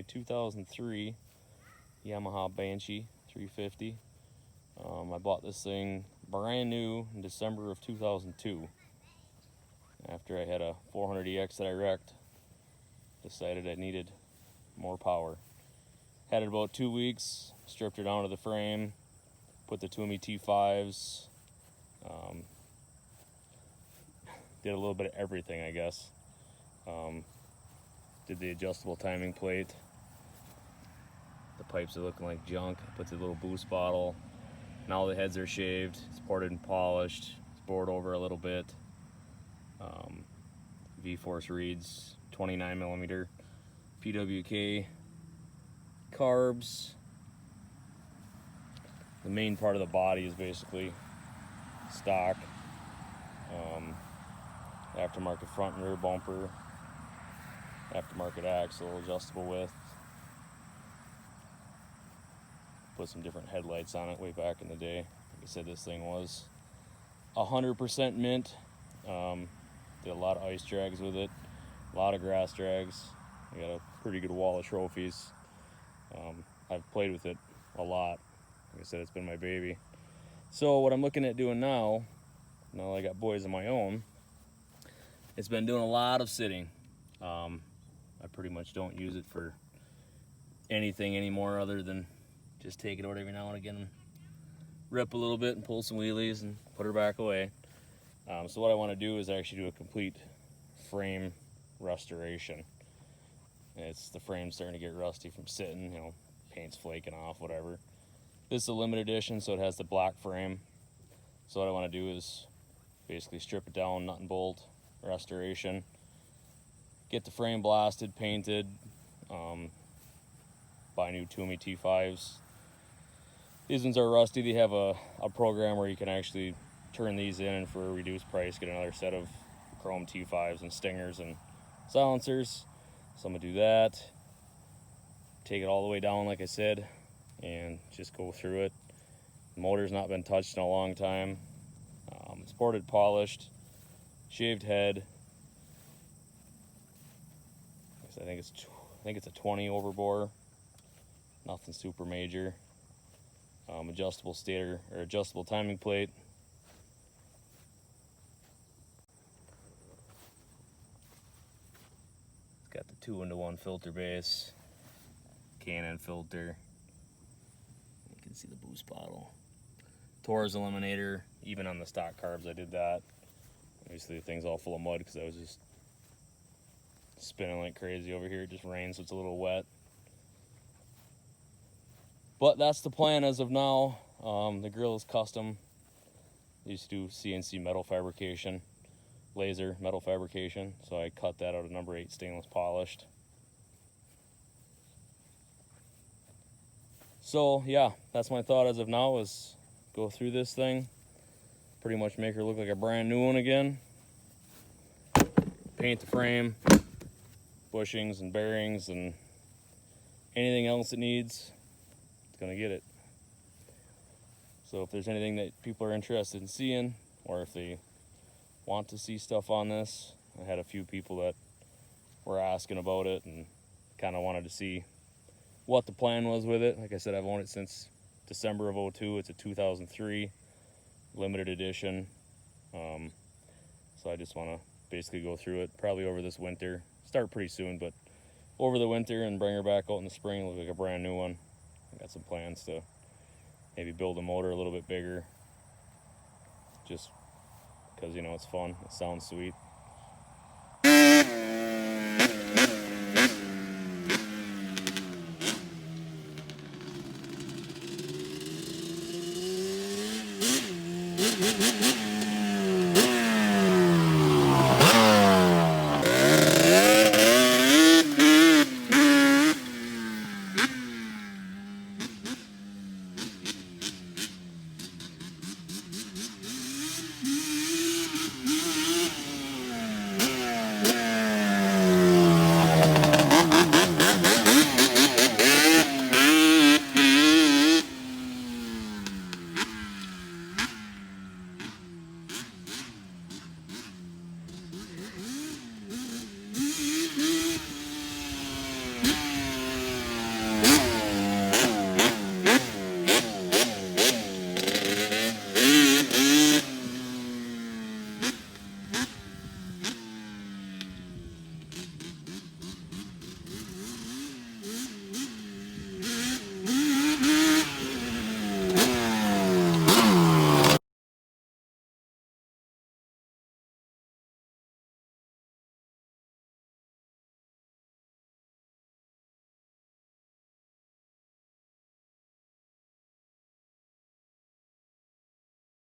my 2003 Yamaha Banshee 350. I bought this thing brand new in December of 2002. After I had a 400EX that I wrecked, decided I needed more power. Had it about 2 weeks, stripped her down to the frame, put the Toomey T5s, did a little bit of everything, I guess. Did the adjustable timing plate. The pipes are looking like junk. Put the little boost bottle. Now the heads are shaved, it's ported and polished, it's bored over a little bit. V-force reads 29mm PWK carbs. The main part of the body is basically stock. Aftermarket front and rear bumper, aftermarket axle, adjustable width. Put some different headlights on it way back in the day. Like I said, this thing was 100% mint. Did a lot of ice drags with it, a lot of grass drags. I got a pretty good wall of trophies. I've played with it a lot. Like I said, it's been my baby. So what I'm looking at doing now that I got boys of my own, it's been doing a lot of sitting. I pretty much don't use it for anything anymore other than just take it out every now and again and rip a little bit and pull some wheelies and put her back away. So what I want to do is actually do a complete frame restoration. The frame's starting to get rusty from sitting, paint's flaking off, whatever. This is a limited edition, so it has the black frame. So what I want to do is basically strip it down, nut and bolt restoration, get the frame blasted, painted, buy new Toomey T5s. These ones are rusty. They have a program where you can actually turn these in and for a reduced price get another set of chrome T5s and stingers and silencers. So I'm gonna do that, take it all the way down like I said, and just go through it. The motor's not been touched in a long time. It's ported, polished, shaved head. I think it's a 20 overbore. Nothing super major. Adjustable stator or adjustable timing plate. It's got the 2-into-1 filter base, Canon filter. You can see the boost bottle. Torres eliminator. Even on the stock carbs, I did that. Obviously, the thing's all full of mud because I was just spinning like crazy over here. It just rained, so it's a little wet. But that's the plan as of now. The grill is custom. I used to do CNC metal fabrication, laser metal fabrication, so I cut that out of number 8 stainless polished. So yeah, that's my thought as of now, is go through this thing, pretty much make her look like a brand new one again, paint the frame, bushings and bearings and anything else it needs, it's gonna get it. So if there's anything that people are interested in seeing, or if they want to see stuff on this, I had a few people that were asking about it and kind of wanted to see what the plan was with it. Like I said, I've owned it since December of 2002. It's a 2003 limited edition. So I just want to basically go through it probably over this winter. Start pretty soon, but over the winter and bring her back out in the spring, look like a brand new one. I got some plans to maybe build a motor a little bit bigger, just because it's fun, it sounds sweet.